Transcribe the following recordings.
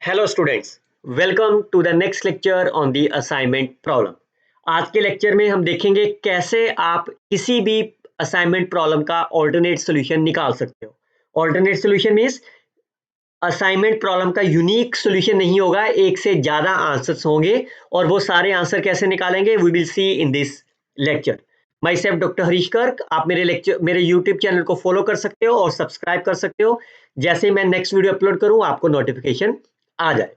Hello students, welcome to the next lecture on the assignment problem. आज के lecture में हम देखेंगे कैसे आप किसी भी असाइनमेंट प्रॉब्लम का ऑल्टरनेट सॉल्यूशन निकाल सकते हो। Alternate solution means assignment problem का यूनिक सॉल्यूशन नहीं होगा, एक से ज्यादा आंसर्स होंगे और वो सारे आंसर कैसे निकालेंगे we will see in this lecture. Myself doctor Harish Garg. आप मेरे यूट्यूब चैनल को फॉलो कर सकते हो और सब्सक्राइब कर सकते हो। जैसे ही मैं नेक्स्ट वीडियो अपलोड करूं आपको नोटिफिकेशन आ जाए।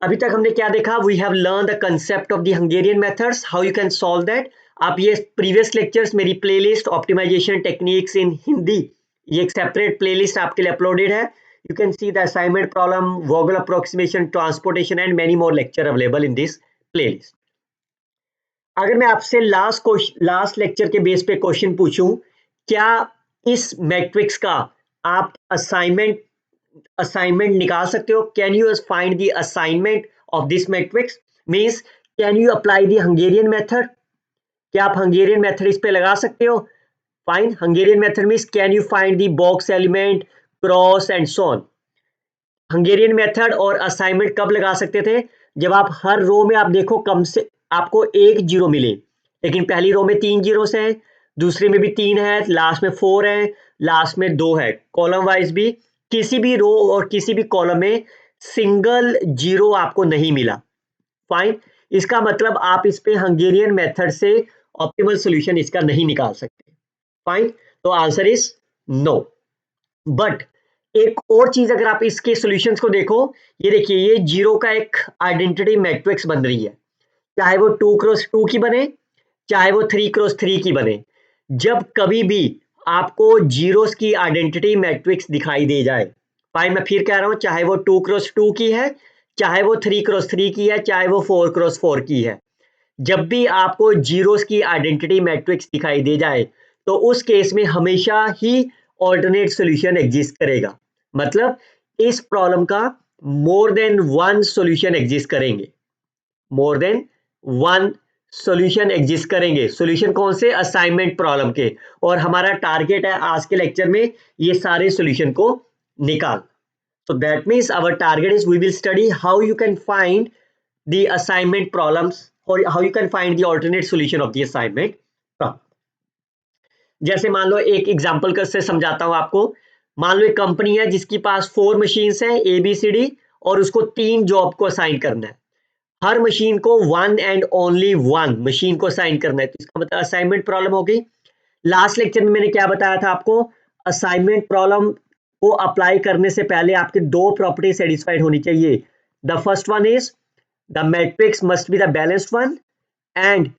अभी तक हमने क्या देखा? We have learn the concept of the Hungarian methods, how you can solve that. आप ये प्रीवियस लेक्चर्स मेरी playlist optimization techniques in Hindi, ये एक सेपरेट प्लेलिस्ट आपके लिए अपलोडेड है। You can see the assignment problem, Vogel approximation, transportation and many more lecture available in this playlist. अगर मैं आपसे लास्ट लेक्चर के बेस पे क्वेश्चन पूछूं, क्या इस मैट्रिक्स का आप असाइनमेंट निकाल सकते हो? Can you find the assignment of this matrix? Means can you apply the Hungarian method? क्या आप हंगेरियन मेथड इस पे लगा सकते हो? Fine, Hungarian method means can you find the box element, cross and so on. Hungarian method और assignment कब लगा सकते थे? जब आप हर रो में आप देखो कम से आपको एक जीरो मिले, लेकिन पहली रो में 3 जीरोस हैं, दूसरे में भी 3 है, लास्ट में 4 है, लास्ट में 2 है। कॉलम वाइज भी किसी भी रो और किसी भी कॉलम में सिंगल जीरो आपको नहीं मिला। फाइन, इसका मतलब आप इस पे हंगेरियन मेथड से ऑप्टिमल सॉल्यूशन इसका नहीं निकाल सकते। फाइन, तो आंसर इज नो। बट एक और चीज अगर आप इसके सॉल्यूशंस को देखो, ये देखिए, ये जीरो का एक आइडेंटिटी मैट्रिक्स बन रही है, चाहे वो 2x2 की बने, चाहे वो 3x3 की बने। जब कभी भी आपको जीरोस की आइडेंटिटी मैट्रिक्स दिखाई दे जाए, फाइन, मैं फिर कह रहा हूं, चाहे वो 2x2 की है, चाहे वो 3x3 की है, चाहे वो 4x4 की है, जब भी आपको जीरोस की आइडेंटिटी मैट्रिक्स दिखाई दे जाए तो उस केस में हमेशा ही ऑल्टरनेट सॉल्यूशन एग्जिस्ट करेगा। मतलब इस प्रॉब्लम का more than one solution exist करेंगे, more than one solution exist करेंगे। सॉल्यूशन कौन से? असाइनमेंट प्रॉब्लम के। और हमारा टारगेट है आज के लेक्चर में ये सारे सॉल्यूशन को निकाल। so that means our target is we will study how you can find the assignment problems or how you can find the alternate solution of the assignment problem. जैसे मान लो एक एग्जांपल कर से समझाता हूं आपको। मान लो एक कंपनी है जिसके पास 4 मशीन्स हैं ABCD और उसको 3 जॉब को असाइन करना है। हर मशीन को one and only one machine को असाइन करना है, तो इसका मतलब असाइनमेंट प्रॉब्लम होगी। लास्ट लेक्चर में मैंने क्या बताया था आपको? असाइनमेंट प्रॉब्लम को अप्लाई करने से पहले आपके दो प्रॉपर्टी सेटिस्फाइड होनी चाहिए। The first one is the matrix must be the balanced one and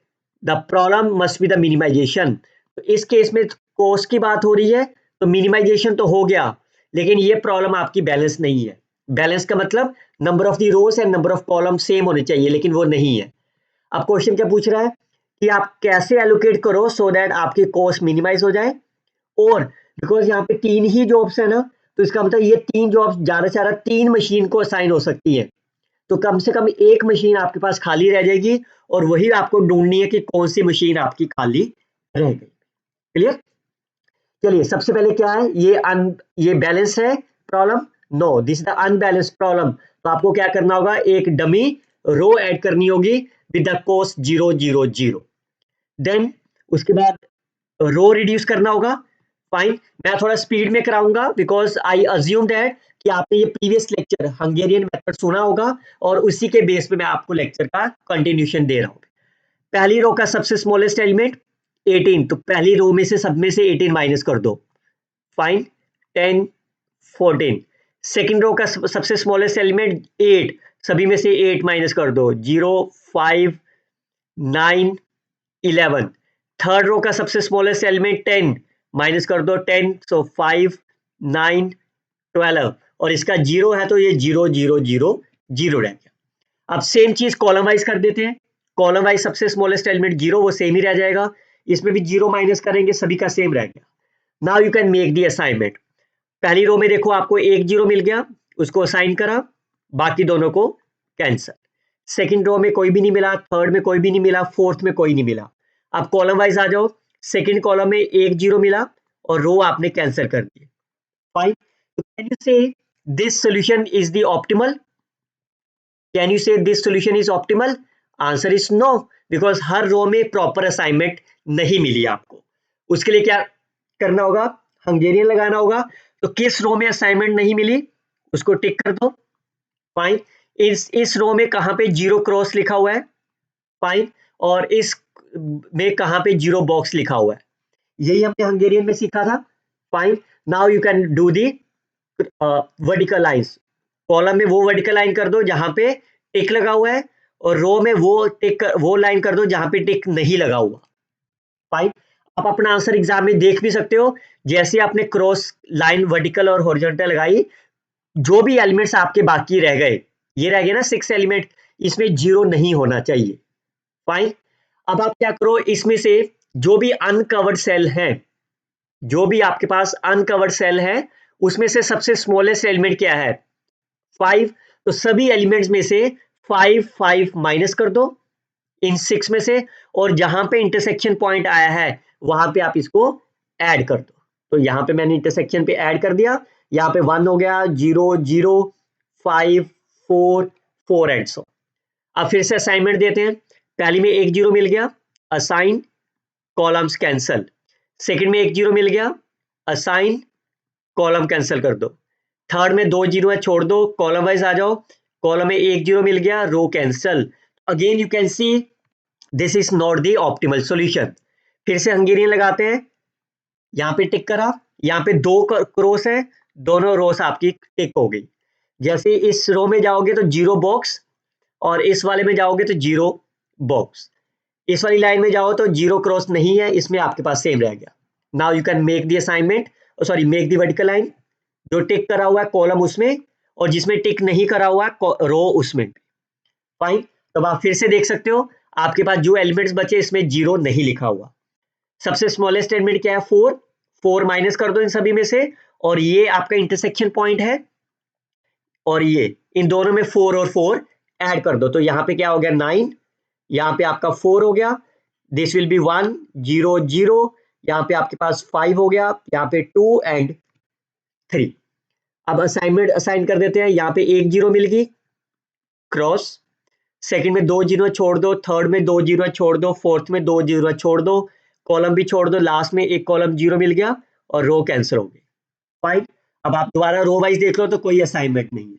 the problem must be the minimization. तो इस केस में कोस्ट की बात हो रही है, तो मिनिमाइजेशन तो हो गया, लेकिन ये प्रॉब्लम आपकी बैलेंस नहीं है। बैलेंस का मतलब number of the rows and number of column same होने चाहिए, लेकिन वो नहीं है। अब क्वेश्चन क्या पूछ रहा है कि आप कैसे एलोकेट करो सो दैट आपकी कॉस्ट मिनिमाइज हो जाए। और बिकॉज यहाँ पे 3 ही जॉब्स है ना, तो इसका मतलब ये 3 जॉब्स ज्यादा से ज्यादा 3 मशीन को असाइन हो सकती है, तो कम से कम एक मशीन आपके पास खाली रह जाएगी और वही आपको ढूंढनी है कि कौन सी मशीन आपकी खाली रह गई। क्लियर? चलिए, सबसे पहले क्या है, ये बैलेंस है problem? No, this is the unbalanced problem. तो आपको क्या करना होगा, एक डमी रो ऐड करनी होगी विद द कॉस्ट 0 0 0। देन उसके बाद रो रिड्यूस करना होगा। फाइन, मैं थोड़ा स्पीड में कराऊंगा बिकॉज आई अज्यूम दैट कि आपने ये प्रीवियस लेक्चर हंगेरियन मेथड सुना होगा और उसी के बेस पे मैं आपको लेक्चर का कंटिन्यूशन दे रहा हूं। पहली रो का सबसे स्मॉलेस्ट एलिमेंट 18, तो पहली रो में से सब में से 18 माइनस कर दो। फाइन, 10 14। सेकेंड रो का सबसे स्मॉलेस्ट एलिमेंट 8, सभी में से 8 माइनस कर दो, 0 5 9 11। थर्ड रो का सबसे स्मॉलेस्ट एलिमेंट 10, माइनस कर दो 10, सो 5 9 12। और इसका 0 है तो ये 0 0 0 0 रह गया। अब सेम चीज कॉलम वाइज कर देते हैं। कॉलम वाइज सबसे स्मॉलेस्ट एलिमेंट 0, वो सेम ही रह जाएगा, इसमें भी 0 माइनस करेंगे, सभी का सेम रह गया। Now you can make the assignment. पहली रो में देखो आपको एक 0 मिल गया, उसको असाइन करा, बाकी दोनों को कैंसल। सेकंड रो में कोई भी नहीं मिला, थर्ड में कोई भी नहीं मिला, फोर्थ में कोई नहीं मिला। अब कॉलम वाइज आ जाओ, सेकंड कॉलम में एक 0 मिला और रो आपने कैंसिल कर दी। फाइन, तो can you say this solution is the optimal? Can you say this solution is optimal? Answer is no, because हर रो में प्रॉपर असाइनमेंट नहीं मिली आपको। उसके लिए क्या करना होगा? हंगेरियन लगाना होगा। तो किस रो में असाइनमेंट नहीं मिली उसको टिक कर दो। फाइन। इस रो में कहां पे जीरो क्रॉस लिखा हुआ है? फाइन। और इस में कहां पे जीरो बॉक्स लिखा हुआ है? यही हमने हंगेरियन में सीखा था। Fine. Now you can do the vertical lines. Column में वो वर्टिकल लाइन कर दो जहां पे टिक लगा हुआ है, और रो में वो लाइन कर दो जहां पे टिक नहीं लगा हुआ। फाइन। आप अपना आंसर एग्जाम में देख भी सकते हो। जैसे आपने क्रॉस लाइन वर्टिकल और हॉरिजॉन्टल लगाई, जो भी एलिमेंट्स आपके बाकी रह गए, ये रह गए ना 6 एलिमेंट, इसमें जीरो नहीं होना चाहिए। फाइन। अब आप क्या करो, इसमें से जो भी अनकवर्ड सेल है, जो भी आपके पास अनकवर्ड सेल है, उसमें से सबसे स्मॉलेस्ट एलिमेंट क्या है? 5। तो सभी एलिमेंट्स में से 5 5 माइनस कर दो इन 6 में से, और जहां पे इंटरसेक्शन पॉइंट आया है वहां पे आप इसको ऐड कर दो। तो यहां पे मैंने इंटरसेक्शन पे ऐड कर दिया। यहाँ पे 1 हो गया, 0 0 5 4 4 एंड सो। अब फिर से असाइनमेंट देते हैं। पहली में एक जीरो मिल गया, असाइन, कॉलम्स कैंसल। सेकंड में एक जीरो मिल गया, असाइन, कॉलम कैंसिल कर दो। थर्ड में दो जीरो है, छोड़ दो, कॉलम वाइज आ जाओ। कॉलम में एक जीरो मिल गया, row cancel. Again you can see this is not the optimal solution. फिर से हंगेरियन लगाते हैं। यहाँ पे टिक करा, यहाँ पे दो क्रॉस है, दोनों रोस आपकी टिक हो गई। जैसे इस रो में जाओगे तो जीरो बॉक्स, और इस वाले में जाओगे तो जीरो बॉक्स। इस वाली लाइन में जाओ तो जीरो क्रॉस नहीं है, इसमें आपके पास सेम रह गया। Now you can make the assignment, sorry make the vertical line. जो टिक करा हुआ है कॉलम उसमें, और जिसमें टिक नहीं करा हुआ है रो उसमें। फाइन। तब आप फिर से देख सकते हो, आपके पास जो एलिमेंट्स बचे इसमें जीरो नहीं लिखा हुआ। सबसे स्मॉलेस्ट एलिमेंट क्या है? 4। 4 माइनस कर दो इन सभी में से, और ये आपका इंटरसेक्शन पॉइंट है, और ये इन दोनों में 4 और 4 ऐड कर दो। तो यहाँ पे क्या हो गया? 9। यहाँ पे आपका 4 हो गया, दिस विल बी 1 0 0। यहाँ पे आपके पास 5 हो गया, यहाँ पे 2 एंड 3। अब असाइनमेंट असाइन कर देते हैं। यहाँ पे एक जीरो मिल गई, क्रॉस। सेकंड में दो जीरो छोड़ दो, थर्ड में दो जीरो छोड़ दो, फोर्थ में दो जीरो छोड़ दो, कॉलम भी छोड़ दो, लास्ट में एक कॉलम जीरो मिल गया, और रो कैंसिल हो गई। फाइन। अब आप दोबारा रो वाइज देख लो तो कोई असाइनमेंट नहीं है।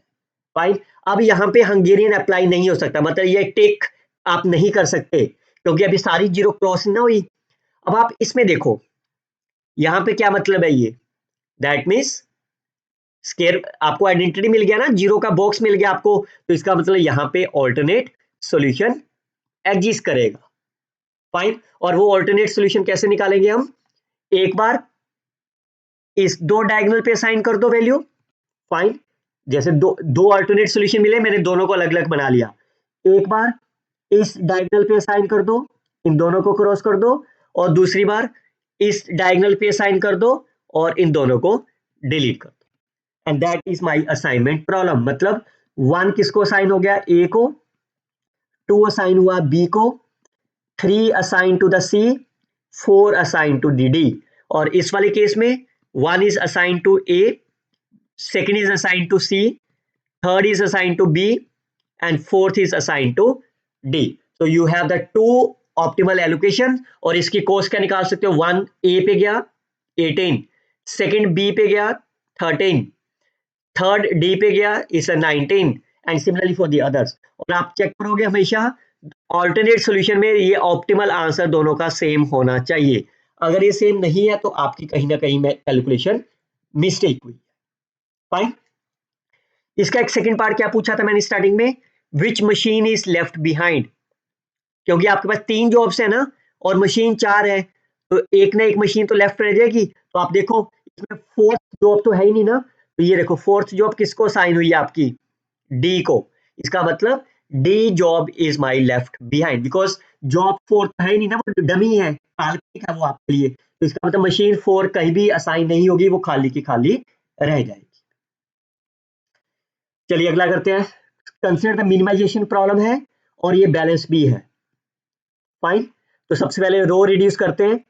फाइन। अब यहाँ पे हंगेरियन अप्लाई नहीं हो सकता, मतलब ये टिक आप नहीं कर सकते, क्योंकि अभी सारी जीरो क्रॉस ना हुई। अब आप इसमें देखो, यहाँ पे क्या मतलब है ये? दैट मीन्स स्केयर, आपको आइडेंटिटी मिल गया ना, जीरो का बॉक्स मिल गया आपको, तो इसका मतलब यहाँ पे ऑल्टरनेट सॉल्यूशन एग्जिस्ट करेगा। फाइन। और वो ऑल्टरनेट सॉल्यूशन कैसे निकालेंगे हम? एक बार इस दो डायगोनल पे असाइन कर दो वैल्यू। फाइन। जैसे दो दो अल्टरनेट सॉल्यूशन मिले, मैंने दोनों को अलग अलग बना लिया। एक बार इस डायगोनल पे असाइन कर दो, इन दोनों को क्रॉस कर दो, और दूसरी बार इस डायगोनल पे असाइन कर दो, और इन दोनों को डिलीट कर दो। And that is my assignment problem. मतलब 1 किसको असाइन हो गया? ए को, 2 असाइन हुआ बी को, 3 assign to the C, 4 assign to D D. और इस वाले केस में 1 is assign to A, second is assigned to C, third is assigned to B, and fourth is assigned to D. So you have the two optimal allocation, और इसकी coast क्या निकाल सकते हो? 1 A पे गया 18, second B पे गया 13, थर्ड D पे गया is a 19, and similarly for the others. और आप चेक करोगे हमेशा ऑल्टरनेट सॉल्यूशन में ये ऑप्टिमल आंसर दोनों का सेम होना चाहिए। अगर ये सेम नहीं है तो आपकी कहीं ना कहीं में कैलकुलेशन मिस्टेक हुई। फाइन। इसका एक सेकंड पार्ट क्या पूछा था मैंने स्टार्टिंग में? विच मशीन इज लेफ्ट बिहाइंड। क्योंकि आपके पास 3 जॉब्स है ना, और मशीन 4 है, तो एक ना एक मशीन तो लेफ्ट रह जाएगी। तो आप देखो इसमें फोर्थ जॉब तो है ही नहीं ना, तो ये देखो फोर्थ जॉब किसको साइन हुई है? आपकी डी को। इसका मतलब D job is my left behind, because job 4 है ही नहीं ना, वो डमी है, काल्पनिक है वो आपके लिए। तो इसका मतलब मशीन 4 कहीं भी असाइन नहीं होगी, वो खाली की खाली रह जाएगी। चलिए अगला करते हैं। कंसिडर द मिनिमाइजेशन प्रॉब्लम है, और ये बैलेंस भी है। फाइन। तो सबसे पहले रो रिड्यूस करते हैं।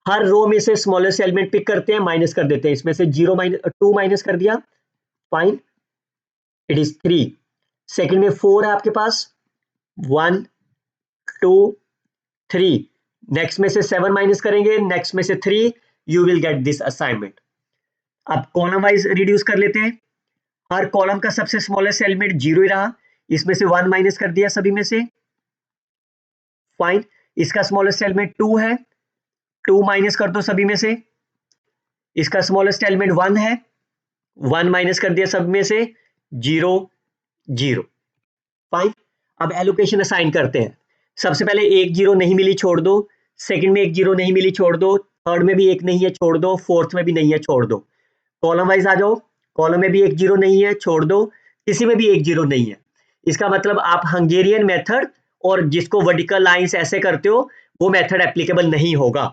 हर रो में से स्मॉलेस्ट एलिमेंट पिक करते हैं, माइनस कर देते हैं। इसमें से 2 माइनस कर दिया। फाइन। It is 3। सेकंड में 4 है आपके पास, 1 2 3, नेक्स्ट में से 7 माइनस करेंगे, नेक्स्ट में से 3, you will get this assignment. अब कॉलम वाइज रिड्यूस कर लेते हैं। हर कॉलम का सबसे स्मॉलेस्ट एलिमेंट 0 ही रहा, इसमें से 1 माइनस कर दिया सभी में से, फाइन। इसका स्मॉलेस्ट एलिमेंट 2 है, 2 माइनस कर दो सभी में से। इसका स्मॉलेस्ट एलिमेंट 1 है, 1 माइनस कर दिया सब में से, 0 0, फाइन। अब एलोकेशन असाइन करते हैं। सबसे पहले एक 0 नहीं मिली छोड़ दो, सेकंड में एक 0 नहीं मिली छोड़ दो, थर्ड में भी एक नहीं है छोड़ दो, फोर्थ में भी नहीं है छोड़ दो। कॉलम वाइज आ जाओ, कॉलम में भी एक 0 नहीं है छोड़ दो, किसी में भी एक 0 नहीं है। इसका मतलब आप हंगेरियन मेथड और जिसको वर्टिकल लाइंस ऐसे करते हो वो मेथड एप्लीकेबल नहीं होगा।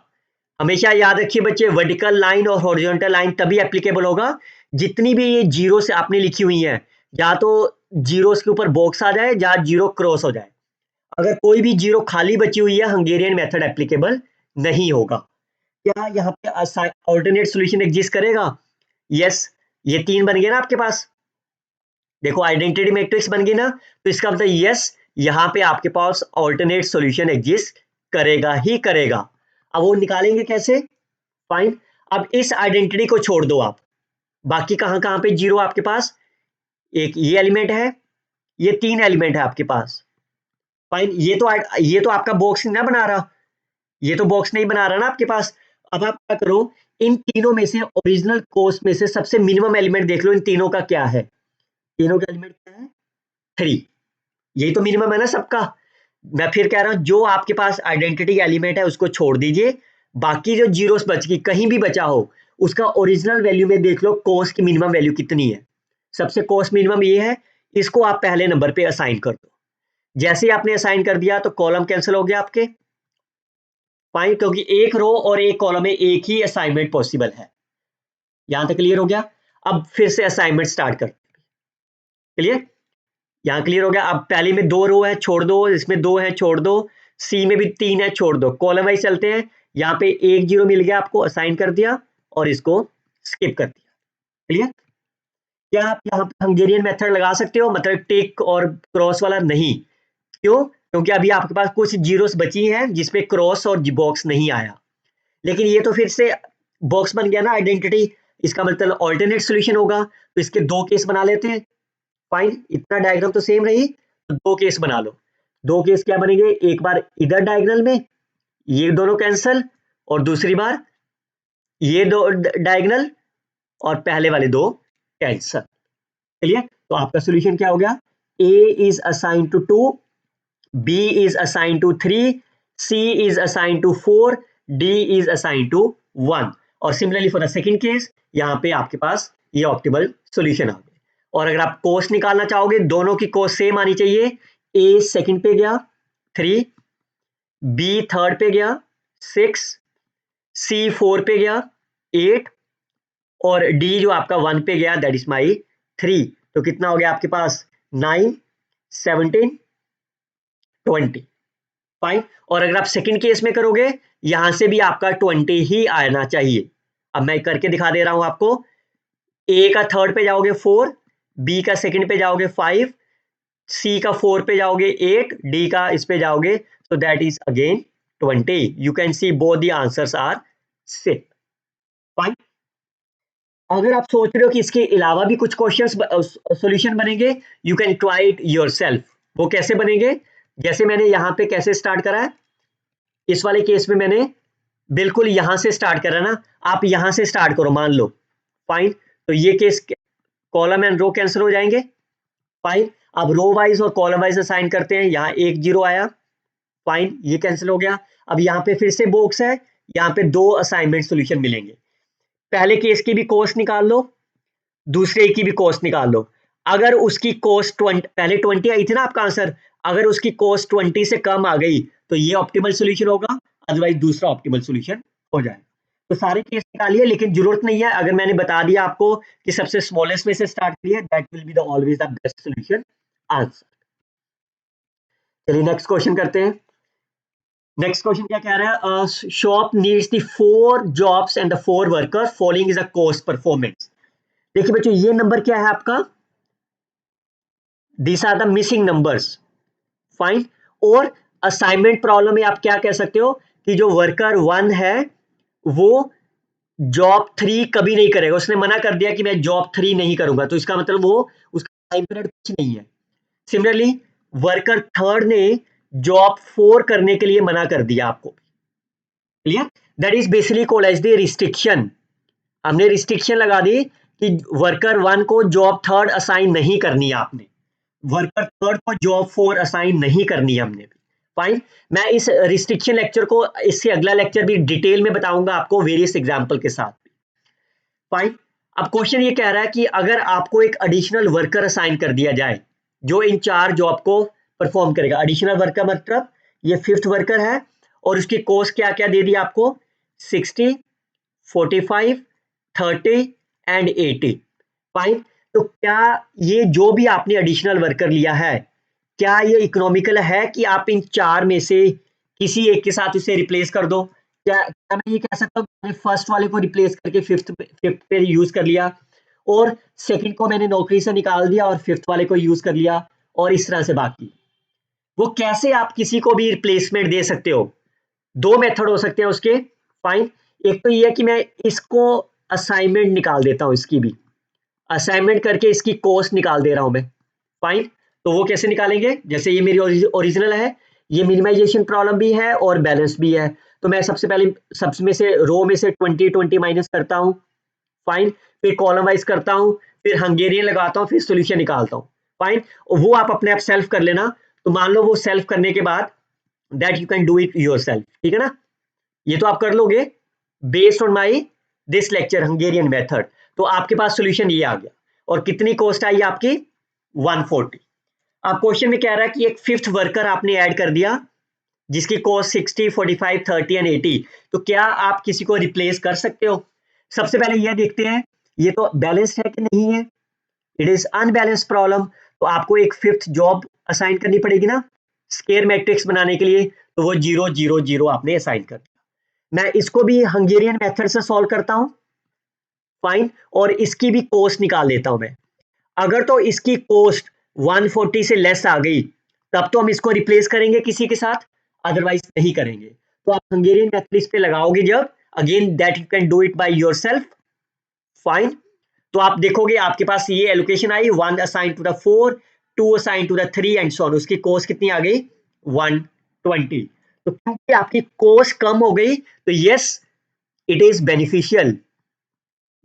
हमेशा याद रखिए बच्चे, वर्टिकल लाइन और हॉरिजॉन्टल लाइन तभी एप्लीकेबल होगा जितनी भी ये जीरो से आपने लिखी हुई है, या तो जीरो के ऊपर बॉक्स आ जाए या जीरो क्रॉस हो जाए। अगर कोई भी जीरो खाली बची हुई है, हंगेरियन मेथड एप्लीकेबल नहीं होगा। क्या यहाँ पे ऑल्टरनेट सॉल्यूशन एग्जिस्ट करेगा? यस, ये 3 बन गए ना आपके पास, देखो आइडेंटिटी मैट्रिक्स बन गई ना, तो इसका मतलब यस, यहाँ पे आपके पास ऑल्टरनेट सॉल्यूशन एग्जिस्ट करेगा ही करेगा। अब वो निकालेंगे कैसे? फाइन। अब इस आइडेंटिटी को छोड़ दो आप, बाकी कहां कहां पे जीरो आपके पास? एक ये एलिमेंट है, ये 3 एलिमेंट है आपके पास, फाइन। ये तो आपका बॉक्स नहीं ना बना रहा, ये तो बॉक्स नहीं बना रहा ना आपके पास। अब आप क्या करो, इन तीनों में से ओरिजिनल कोस्ट में से सबसे मिनिमम एलिमेंट देख लो, इन तीनों का क्या है। तीनों का एलिमेंट क्या है? 3, यही तो मिनिमम है ना सबका। मैं फिर कह रहा हूं, जो आपके पास आइडेंटिटी एलिमेंट है उसको छोड़ दीजिए, बाकी जो जीरोस बच गई, कहीं भी बचा हो, उसका ओरिजिनल वैल्यू में देख लो कोस्ट की मिनिमम वैल्यू कितनी है। सबसे कोस्ट मिनिमम ये है, इसको आप पहले नंबर पे असाइन कर दो। जैसे ही आपने असाइन कर दिया तो कॉलम कैंसिल हो गया आपके, फाइन, क्योंकि एक रो और एक कॉलम में एक ही असाइनमेंट पॉसिबल है। यहां तक क्लियर हो गया? अब फिर से असाइनमेंट स्टार्ट कर, क्लियर? यहाँ क्लियर हो गया? अब पहले में 2 रो है छोड़ दो, इसमें 2 है छोड़ दो, सी में भी 3 है छोड़ दो, कॉलम वाइज चलते हैं। यहाँ पे एक 0 मिल गया आपको, असाइन कर दिया और इसको स्किप कर दिया, क्लियर? क्या आप यहाँ पे हंगेरियन मेथड लगा सकते हो, मतलब टिक और क्रॉस वाला? नहीं। क्यों? क्योंकि अभी आपके पास कुछ जीरोस बची हैं जिसपे क्रॉस और बॉक्स नहीं आया, लेकिन ये तो फिर से बॉक्स बन गया ना आइडेंटिटी, इसका मतलब ऑल्टरनेट सोल्यूशन होगा, तो इसके 2 केस बना लेते हैं। फाइन, इतना डायग्राम तो सेम रही, तो 2 केस बना लो। 2 केस क्या बनेंगे? एक बार इधर डायगोनल में ये दोनों कैंसल, और दूसरी बार ये दो डायगोनल और पहले वाले 2 कैंसल, क्लियर? तो आपका सॉल्यूशन क्या हो गया? A is assign to 2, B is assign to 3, C is assign to 4, D is assign to 1। और similarly for the second case, यहाँ पे आपके पास ये ऑप्टिमल सॉल्यूशन आ गया। और अगर आप कोस्ट निकालना चाहोगे, दोनों की कोस्ट सेम आनी चाहिए। ए सेकंड पे गया 3, बी थर्ड पे गया 6, सी 4 पे गया 8, और डी जो आपका 1 पे गया, दैट इज माई 3। तो कितना हो गया आपके पास? 9 17 20, फाइन। और अगर आप सेकंड केस में करोगे, यहां से भी आपका 20 ही आना चाहिए। अब मैं करके दिखा दे रहा हूं आपको। ए का थर्ड पे जाओगे 4, बी का सेकंड पे जाओगे 5, सी का 4 पे जाओगे 8, डी का इस पे जाओगे, so that is again 20. You can see both the answers are same. Fine. अगर आप सोच रहे हो कि इसके अलावा भी कुछ क्वेश्चंस सॉल्यूशन बनेंगे, you can try it yourself. वो कैसे बनेंगे? जैसे मैंने यहाँ पे कैसे स्टार्ट करा है, इस वाले केस में मैंने बिल्कुल यहां से स्टार्ट करा ना, आप यहां से स्टार्ट करो मान लो, फाइन। तो ये case column and row cancel हो जाएंगे, फाइन। अब रो वाइज और कॉलम वाइज असाइन करते हैं, यहाँ एक 0 आया, फाइन, ये कैंसिल हो गया। अब यहाँ पे फिर से बॉक्स है, यहाँ पे 2 असाइनमेंट सॉल्यूशन मिलेंगे। पहले केस की भी कॉस्ट निकाल लो, दूसरे की भी कॉस्ट निकाल लो। अगर उसकी कॉस्ट 20, पहले 20 आई थी ना आपका आंसर, अगर उसकी कॉस्ट 20 से कम आ गई तो ये ऑप्टिमल सॉल्यूशन होगा, अदरवाइज दूसरा ऑप्टिमल सॉल्यूशन हो जाएगा। तो सारे केस निकालिए, लेकिन जरूरत नहीं है, अगर मैंने बता दिया आपको कि सबसे स्मॉलेस्ट में से स्टार्ट करिए, that will be the always the best solution answer. चलिए नेक्स्ट क्वेश्चन करते हैं। नेक्स्ट क्वेश्चन क्या कह रहा है? Shop needs the 4 jobs and the 4 worker, following is a cost performance. देखिए बच्चों, ये नंबर क्या है आपका? This are the missing numbers, fine. और असाइनमेंट प्रॉब्लम में आप क्या कह सकते हो कि जो वर्कर 1 है वो जॉब 3 कभी नहीं करेगा, उसने मना कर दिया कि मैं जॉब 3 नहीं करूंगा, तो इसका मतलब वो उसका टाइम पीरियड कुछ नहीं है। सिमिलरली वर्कर 3 ने जॉब 4 करने के लिए मना कर दिया आपको, clear? That is basically called as the restriction. हमने रिस्ट्रिक्शन लगा दी कि वर्कर 1 को जॉब 3 असाइन नहीं करनी है आपने, वर्कर 3 को जॉब 4 असाइन नहीं करनी है हमने। फाइन। मैं इस रिस्ट्रिक्शन लेक्चर को, इससे अगला लेक्चर भी डिटेल में बताऊंगा आपको वेरियस एग्जांपल के साथ। फाइन। अब क्वेश्चन ये कह रहा है कि अगर आपको एक एडिशनल वर्कर असाइन कर दिया जाए जो इन 4 जॉब को परफॉर्म करेगा, एडिशनल वर्कर मतलब ये 5th वर्कर है और उसकी कॉस्ट क्या क्या दे दी आपको, 60, 45, 30 एंड 80। फाइन। तो क्या ये जो भी आपने एडिशनल वर्कर लिया है, क्या ये इकोनॉमिकल है कि आप इन 4 में से किसी एक के साथ उसे रिप्लेस कर दो? क्या मैं ये कह सकता हूँ मैंने फर्स्ट वाले को रिप्लेस करके फिफ्थ पे यूज कर लिया, और सेकंड को मैंने नौकरी से निकाल दिया और फिफ्थ वाले को यूज कर लिया, और इस तरह से बाकी? वो कैसे आप किसी को भी रिप्लेसमेंट दे सकते हो? 2 मेथड हो सकते हैं उसके। फाइन। एक तो ये है कि मैं इसको असाइनमेंट निकाल देता हूँ, इसकी भी असाइनमेंट करके इसकी कॉस्ट निकाल दे रहा हूं मैं। फाइन। तो वो कैसे निकालेंगे, जैसे ये मेरी ओरिजिनल है, ये मिनिमाइजेशन प्रॉब्लम भी है और बैलेंस भी है, तो मैं सबसे पहले सबसे में से रो में से 20 माइनस करता हूं। फाइन। फिर कॉलम वाइज करता हूं, फिर हंगेरियन लगाता हूं, फिर सोल्यूशन निकालता हूं। फाइन। वो आप अपने आप सेल्फ कर लेना। तो मान लो वो सेल्फ करने के बाद that you can do it your self, ठीक है ना? ये तो आप कर लोगे based on my this lecture Hungarian method. तो आपके पास सोल्यूशन ये आ गया, और कितनी कॉस्ट आई आपकी, 140। अब क्वेश्चन में कह रहा है कि एक 5th वर्कर आपने ऐड कर दिया जिसकी कॉस्ट 60, 45, 30 एंड 80। तो क्या आप किसी को रिप्लेस कर सकते हो? सबसे पहले यह देखते हैं ये तो बैलेंस्ड है कि नहीं है। इट इज अनबैलेंस्ड प्रॉब्लम, तो आपको एक 5th जॉब असाइन करनी पड़ेगी ना स्केयर मैट्रिक्स बनाने के लिए, तो वो 0 0 0 आपने असाइन कर दिया। मैं इसको भी हंगेरियन मेथड से सॉल्व करता हूं। फाइन। और इसकी भी कॉस्ट निकाल लेता हूं मैं। अगर तो इसकी कॉस्ट 140 से लेस आ गई तब तो हम इसको रिप्लेस करेंगे किसी के साथ, अदरवाइज नहीं करेंगे। तो आप हंगेरियन मेथड इस पे लगाओगे जब, again that you can do it by yourself. Fine. तो आप देखोगे आपके पास ये एलोकेशन आई, 1 assign to the 4, 2 assign to the 3 and so on. उसकी कॉस्ट कितनी आ गई, 120। तो क्योंकि आपकी कॉस्ट कम हो गई तो यस इट इज बेनिफिशियल।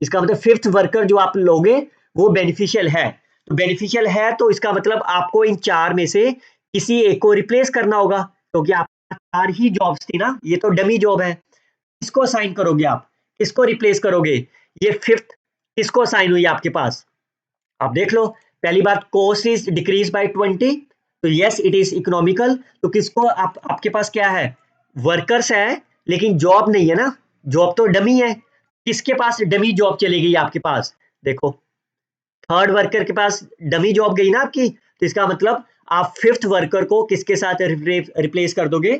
इसका मतलब 5th वर्कर जो आप लोगे वो बेनिफिशियल है। तो बेनिफिशियल है तो इसका मतलब आपको इन 4 में से किसी एक को रिप्लेस करना होगा, क्योंकि आपके पास 4 ही जॉब्स थी ना, ये तो डमी जॉब है। किसको असाइन करोगे आप, किसको रिप्लेस करोगे? ये 5th किसको असाइन हुई आपके पास, आप देख लो। पहली बात, कॉस्ट इज डिक्रीज बाय 20, तो यस इट इज इकोनॉमिकल। तो किसको आपके पास क्या है, वर्कर्स है लेकिन जॉब नहीं है ना, जॉब तो डमी है। किसके पास डमी जॉब चली गई आपके पास, देखो 3rd वर्कर के पास डमी जॉब गई ना आपकी, तो इसका मतलब आप 5th वर्कर को किसके साथ रिप्लेस कर दोगे,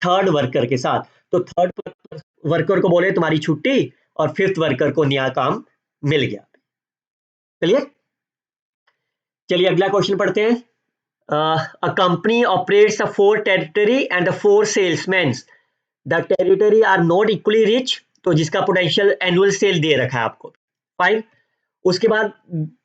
3rd वर्कर के साथ। तो 3rd वर्कर को बोले तुम्हारी छुट्टी, और 5th वर्कर को नया काम मिल गया। क्लियर? चलिए अगला क्वेश्चन पढ़ते हैं। A company operates the 4 territory and the 4 salesmen. The territory are not equally rich, तो जिसका पोटेंशियल एनुअल सेल दे रखा है आपको। फाइन। उसके बाद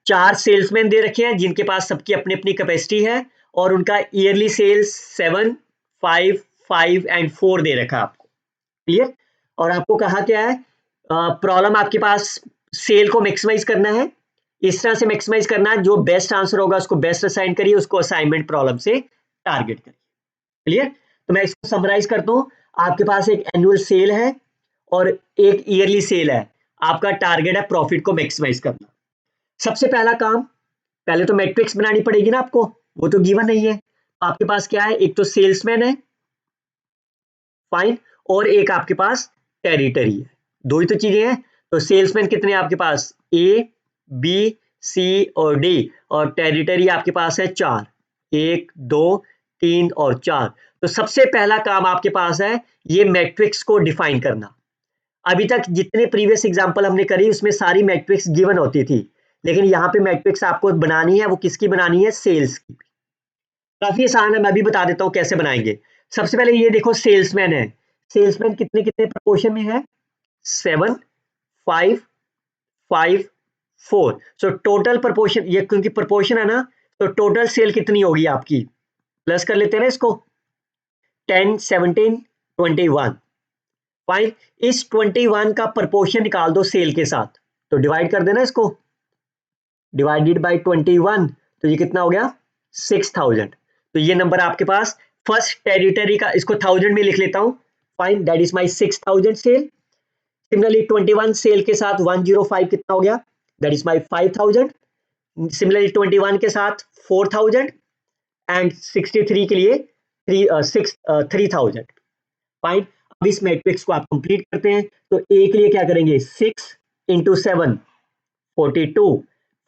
4 सेल्समैन दे रखे हैं जिनके पास सबकी अपनी अपनी कैपेसिटी है, और उनका ईयरली सेल्स 7, 5, 5 एंड 4 दे रखा है आपको। क्लियर? और आपको कहा क्या है, प्रॉब्लम आपके पास सेल को मैक्सिमाइज करना है। इस तरह से मैक्सिमाइज करना है, जो बेस्ट आंसर होगा उसको बेस्ट असाइन करिए, उसको असाइनमेंट प्रॉब्लम से टारगेट करिए। क्लियर? तो मैं इसको समराइज करता हूं। आपके पास एक एनुअल सेल है और एक ईयरली सेल है। आपका टारगेट है प्रॉफिट को मैक्सिमाइज करना। सबसे पहला काम, पहले तो मैट्रिक्स बनानी पड़ेगी ना आपको, वो तो गिवन नहीं है। आपके पास क्या है, एक तो सेल्समैन है, फाइन, और एक आपके पास टेरिटरी है। दो ही तो चीजें हैं। तो सेल्समैन कितने हैं आपके पास, ए, बी, सी और डी, और टेरिटरी आपके पास है 4, 1, 2, 3 और 4। तो सबसे पहला काम आपके पास है ये मैट्रिक्स को डिफाइन करना। अभी तक जितने प्रीवियस एग्जांपल हमने करी उसमें सारी मैट्रिक्स गिवन होती थी, लेकिन यहाँ पे मैट्रिक्स आपको बनानी है, वो किसकी बनानी है? सेल्स की। काफी आसान है, मैं भी बता देता हूँ कैसे बनाएंगे। सबसे पहले ये देखो सेल्समैन है, सेल्समैन कितने कितने प्रपोर्शन में है? 7 5 5 4। सो टोटल प्रपोर्शन, ये क्योंकि प्रपोर्शन है ना, तो टोटल सेल कितनी होगी आपकी? प्लस कर लेते हैं ना इसको, 10 17 21। फाइन, इस 21 का प्रपोर्शन निकाल दो सेल के साथ, तो डिवाइड कर देना इसको, डिवाइडेड बाय 21, तो ये कितना हो गया? 6000। तो ये नंबर आपके पास फर्स्ट टेरिटरी का, इसको 1000 में लिख लेता हूं। Fine, that is my 6000 cell. Similarly 21 cell के साथ 105 कितना हो गया? That is my 5000। सिमिलरली 21 के साथ 4000 एंड 63 के लिए 3000। फाइन, अब इस मैट्रिक्स को आप कंप्लीट करते हैं, तो ए के लिए क्या करेंगे? 6 इंटू 7 42,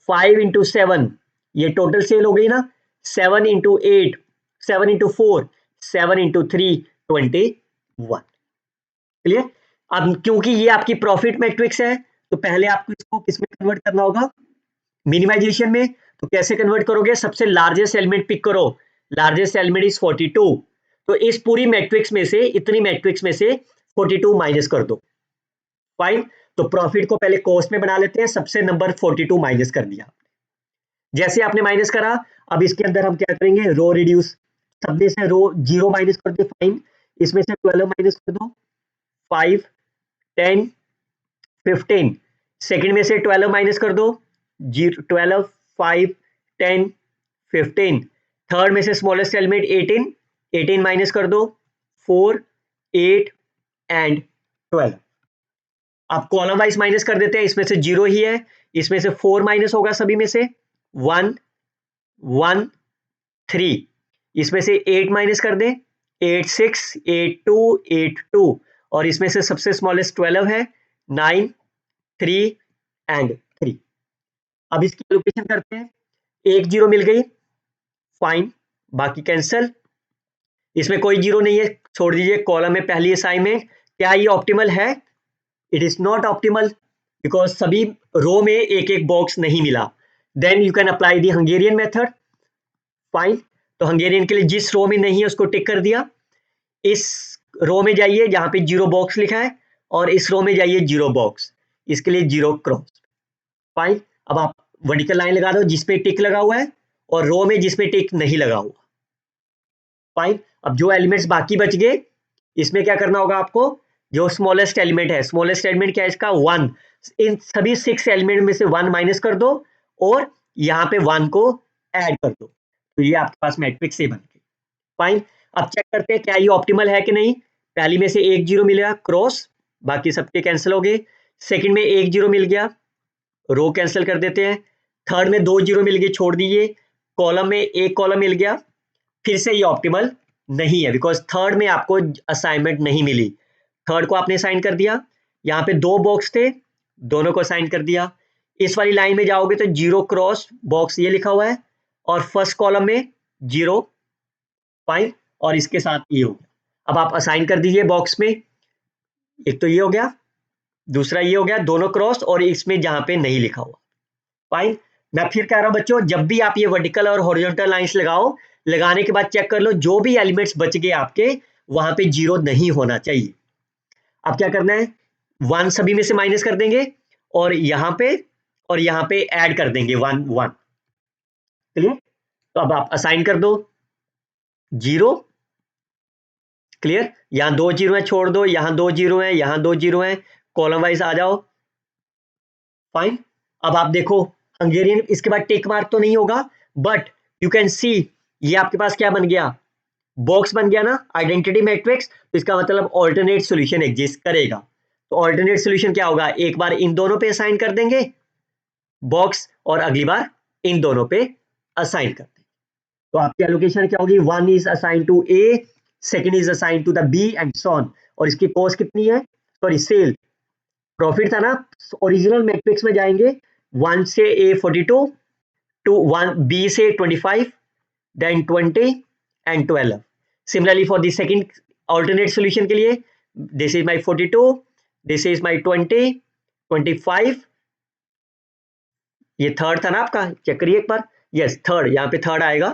5 इंटू 7 ये टोटल सेल हो गई ना, 7 इंटू 8 7 इंटू 4 7 इंटू 3 21। क्लियर? अब क्योंकि ये आपकी प्रॉफिट मैट्रिक्स है, तो पहले आपको इसको किसमें कन्वर्ट करना होगा? मिनिमाइजेशन में। तो कैसे कन्वर्ट करोगे? सबसे लार्जेस्ट एलिमेंट पिक करो, लार्जेस्ट एलिमेंट इज 42, तो इस पूरी मैट्रिक्स में से, इतनी मैट्रिक्स में से 42 माइनस कर दो। फाइन, तो प्रॉफिट को पहले कॉस्ट में बना लेते हैं, सबसे नंबर 42 माइनस कर दिया। जैसे आपने माइनस करा, अब इसके अंदर हम क्या करेंगे? रो रिड्यूस, सब में से रो 0 माइनस कर दो। फाइन, इसमें से 12 माइनस कर दो, 5 10 15। सेकंड में से 12 माइनस कर दो, 12 5 10 15। थर्ड में से स्मॉलेस्ट एलिमेंट 18, 18 माइनस कर दो, 4 8 एंड 12। आप कॉलम वाइज माइनस कर देते हैं, इसमें से 0 ही है, इसमें से 4 माइनस होगा, सभी में से 1 1 3, इसमें से 8 माइनस कर दें, 8 6 8 2 8 2, और इसमें से सबसे स्मॉलेस्ट 12 है, 9 3 एंड 3। अब इसकी एलोकेशन करते हैं, एक जीरो मिल गई, फाइन, बाकी कैंसल, इसमें कोई जीरो नहीं है, छोड़ दीजिए। कॉलम में पहली असाइनमेंट, क्या ये ऑप्टिमल है? It is not optimal, because सभी रो में एक एक बॉक्स नहीं मिला। Then you can apply the Hungarian method. Fine, तो हंगेरियन के लिए जिस रो में नहीं है उसको टिक कर दिया, इस रो में जाइए जहां पे जीरो बॉक्स लिखा है, और इस रो में जाइए जीरो बॉक्स, इसके लिए जीरो क्रॉस। फाइन, अब आप वर्टिकल लाइन लगा दो जिसपे टिक लगा हुआ है, और रो में जिसपे टिक नहीं लगा हुआ। फाइन, अब जो एलिमेंट्स बाकी बच गए, इसमें क्या करना होगा आपको? जो स्मॉलेस्ट एलिमेंट है, स्मॉलेस्ट एलिमेंट क्या है इसका? 1। इन सभी 6 एलिमेंट में से 1 माइनस कर दो, और यहाँ पे 1 को ऐड कर दो, तो ये आपके पास मैट्रिक्स से बन गई। फाइन, अब चेक करते हैं क्या ये ऑप्टिमल है कि नहीं। पहली में से एक जीरो मिलेगा, क्रॉस, बाकी सबके कैंसिल हो गए। सेकंड में एक जीरो मिल गया, रो कैंसिल कर देते हैं। थर्ड में 2 जीरो मिल गए, छोड़ दीजिए। कॉलम में एक कॉलम मिल गया, फिर से ये ऑप्टिमल नहीं है, बिकॉज थर्ड में आपको असाइनमेंट नहीं मिली। थर्ड को आपने साइन कर दिया, यहाँ पे 2 बॉक्स थे, दोनों को साइन कर दिया। इस वाली लाइन में जाओगे तो जीरो क्रॉस बॉक्स ये लिखा हुआ है, और फर्स्ट कॉलम में जीरो। फाइन, और इसके साथ ये हो गया। अब आप असाइन कर दीजिए बॉक्स में, एक तो ये हो गया, दूसरा ये हो गया, दोनों क्रॉस, और इसमें जहां पे नहीं लिखा हुआ। फाइन, मैं फिर कह रहा हूं बच्चों, जब भी आप ये वर्टिकल और हॉरिजॉन्टल लाइंस लगाओ, लगाने के बाद चेक कर लो जो भी एलिमेंट्स बच गए आपके, वहां पे जीरो नहीं होना चाहिए। अब क्या करना है? 1 सभी में से माइनस कर देंगे, और यहां पे ऐड कर देंगे 1 1। क्लियर? तो अब आप असाइन कर दो जीरो। क्लियर? यहां 2 जीरो है, छोड़ दो, यहां 2 जीरो है, यहां 2 जीरो है, कॉलम वाइज आ जाओ। फाइन, अब आप देखो हंगेरियन, इसके बाद टिक मार्क तो नहीं होगा, बट यू कैन सी ये आपके पास क्या बन गया? बॉक्स बन गया ना, आइडेंटिटी मैट्रिक्स। तो इसका मतलब ऑल्टरनेट सॉल्यूशन एग्जिस्ट करेगा। तो ऑल्टरनेट सॉल्यूशन क्या होगा? एक बार इन दोनों पे असाइन कर देंगे बॉक्स, और अगली बार इन दोनों पे असाइन कर देंगे। तो आपकी एलोकेशन क्या होगी? 1 is assign to A, second is assign to the B, and so on. और इसकी कॉस्ट कितनी है? सॉरी, सेल प्रॉफिट था ना, ओरिजिनल मैट्रिक्स में जाएंगे, 1 से ए 42, टू 1 बी से 25, then 20 and 12. Similarly for the second alternate solution के लिए, this is my 42, this is my 20 25, ये थर्ड था ना आपका, चेक करिए एक बार, यस थर्ड, यहाँ पे थर्ड आएगा,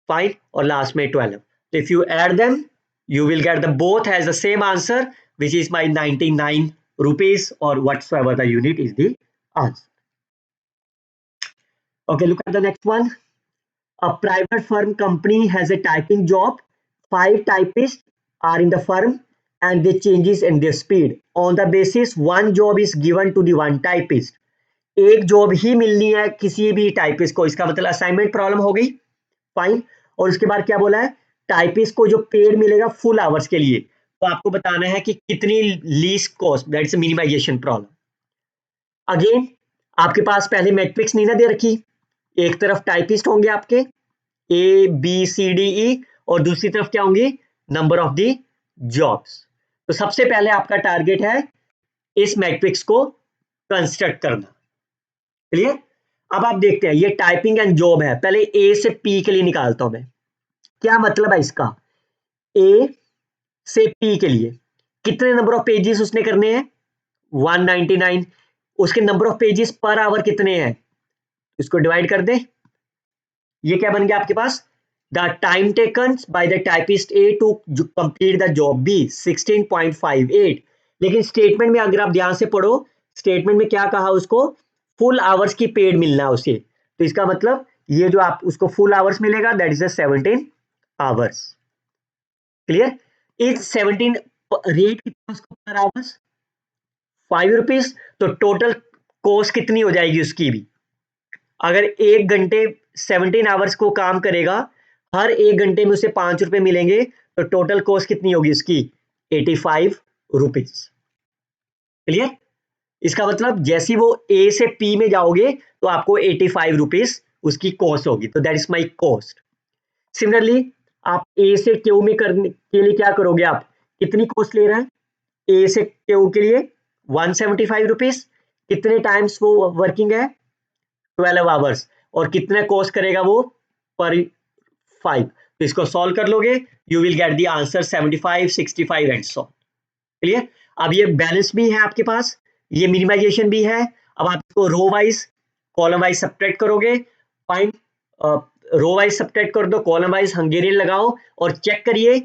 फाइन, और लास्ट में 12. तो if you add them you will get the both has the same answer, which is my 99 rupees or whatsoever the unit is the answer. Okay, look at the next one. A private firm company has a typing job. 5 typists are in the firm and they changes in their speed. On the basis one job is given to the one typist. एक job ही मिलनी है किसी भी typist को, इसका मतलब assignment problem हो गई, फाइन। और उसके बाद क्या बोला है, टाइपिस्ट को जो पेड मिलेगा फुल आवर्स के लिए, तो आपको बताना है कि कितनी least cost, that's minimization problem. Again आपके पास पहले मैट्रिक्स नहीं ना दे रखी, एक तरफ टाइपिस्ट होंगे आपके A B C D E, और दूसरी तरफ क्या होंगी, नंबर ऑफ दी जॉब्स। तो सबसे पहले आपका टारगेट है इस मैट्रिक्स को कंस्ट्रक्ट करना, क्लियर। अब आप देखते हैं ये टाइपिंग एंड जॉब है, पहले ए से पी के लिए निकालता हूं मैं, क्या मतलब है इसका, ए से पी के लिए कितने नंबर ऑफ पेजेस उसने करने हैं, 199, उसके number of pages per hour कितने हैं, इसको डिवाइड कर दे, ये क्या बन गया आपके पास, the time taken by the typist A to complete the job B 16.58। लेकिन स्टेटमेंट में अगर आप ध्यान से पढ़ो, स्टेटमेंट में क्या कहा, उसको फुल आवर्स की पेड मिलना है उसे, तो इसका मतलब ये जो आप उसको फुल आवर्स मिलेगा दैट इज 17 आवर्स, क्लियर। इस 17 रेट कितना उसको पर आवर्स, 5 रुपीज, तो टोटल कॉस्ट कितनी हो जाएगी उसकी भी, अगर एक घंटे 17 आवर्स को काम करेगा, हर एक घंटे में उसे 5 रुपए मिलेंगे, तो टोटल कॉस्ट कितनी होगी उसकी, 85 रुपीज, क्लियर। इसका मतलब जैसे वो ए से पी में जाओगे तो आपको 85 रुपीज उसकी कॉस्ट होगी, तो that is my cost. Similarly आप ए से क्यू में करने के लिए क्या करोगे, आप कितनी कॉस्ट ले रहा है, ए से क्यू के लिए 175 रुपीज, कितने टाइम्स वो वर्किंग है, 12 आवर्स, और कितना कॉस्ट करेगा वो पर 5, तो इसको सॉल्व कर लोगे, you will get the answer 75, 65 and so, clear. अब ये बैलेंस भी है आपके पास, ये मिनिमाइजेशन भी है, अब आप इसको row wise column wise subtract करोगे, फाइन, रो वाइज सब्ट्रैक्ट कर दो, कॉलम वाइज हंगेरियन लगाओ और चेक करिए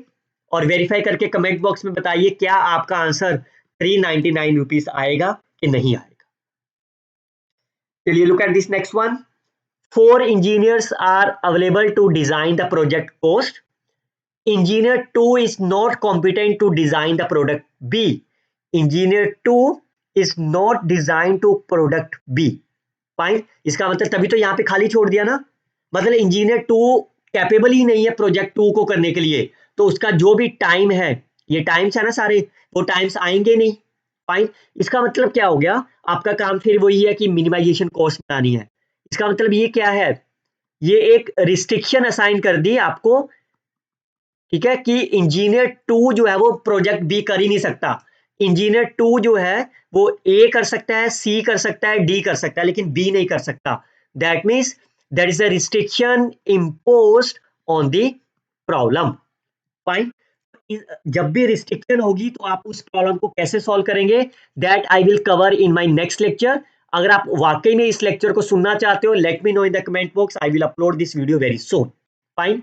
और वेरीफाई करके कमेंट बॉक्स में बताइए क्या आपका आंसर 399 रुपीज आएगा कि नहीं आएगा। चलिए look at this next one. 4 engineers are available to design the project cost. Engineer 2 is not competent to design the product B. Engineer 2 is not designed to product B. Fine, इसका मतलब तभी तो यहाँ पे खाली छोड़ दिया ना, मतलब इंजीनियर 2 कैपेबल ही नहीं है प्रोजेक्ट 2 को करने के लिए, तो उसका जो भी टाइम है, ये टाइम्स है ना सारे, वो टाइम्स आएंगे नहीं, फाइन। इसका मतलब क्या हो गया, आपका काम फिर वही है कि मिनिमाइजेशन कॉस्ट बनानी है। इसका मतलब ये क्या है, ये एक रिस्ट्रिक्शन असाइन कर दी आपको, ठीक है, कि इंजीनियर 2 जो है वो प्रोजेक्ट बी कर ही नहीं सकता, इंजीनियर 2 जो है वो ए कर सकता है, सी कर सकता है, डी कर सकता है, लेकिन बी नहीं कर सकता। That means that is a restriction imposed on the problem, fine. जब भी रिस्ट्रिक्शन होगी तो आप उस प्रॉब्लम को कैसे सॉल्व करेंगे, that I will cover in my next lecture. अगर आप वाकई में इस लेक्चर को सुनना चाहते हो, let me know in the comment box, I will upload this video very soon, fine.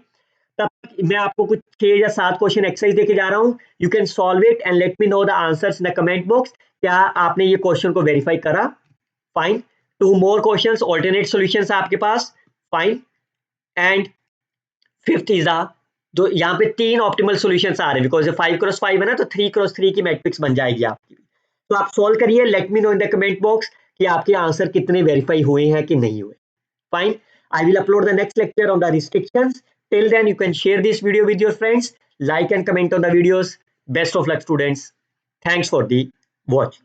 तब तक मैं आपको कुछ 6 या 7 क्वेश्चन एक्सरसाइज देके जा रहा हूं, you can solve it and let me know the answers in the comment box, क्या आपने ये क्वेश्चन को वेरीफाई करा, fine. 2 more questions alternate solutions है आपके पास, फाइन। एंड फिफ्थ इज जो यहाँ पे 3 ऑप्टिमल सॉल्यूशंस आ रहे हैं, बिकॉज 5x5 है ना, तो 3x3 की मैट्रिक्स बन जाएगी आपकी, तो आप सॉल्व करिए, let me know in the comment box कि आपके आंसर कितने वेरीफाई हुए हैं कि नहीं हुए, fine. I will upload the next lecture on the restrictions. Till then, you can share this video with your friends, like and comment on the videos. Best of luck, students. Thanks for the watch.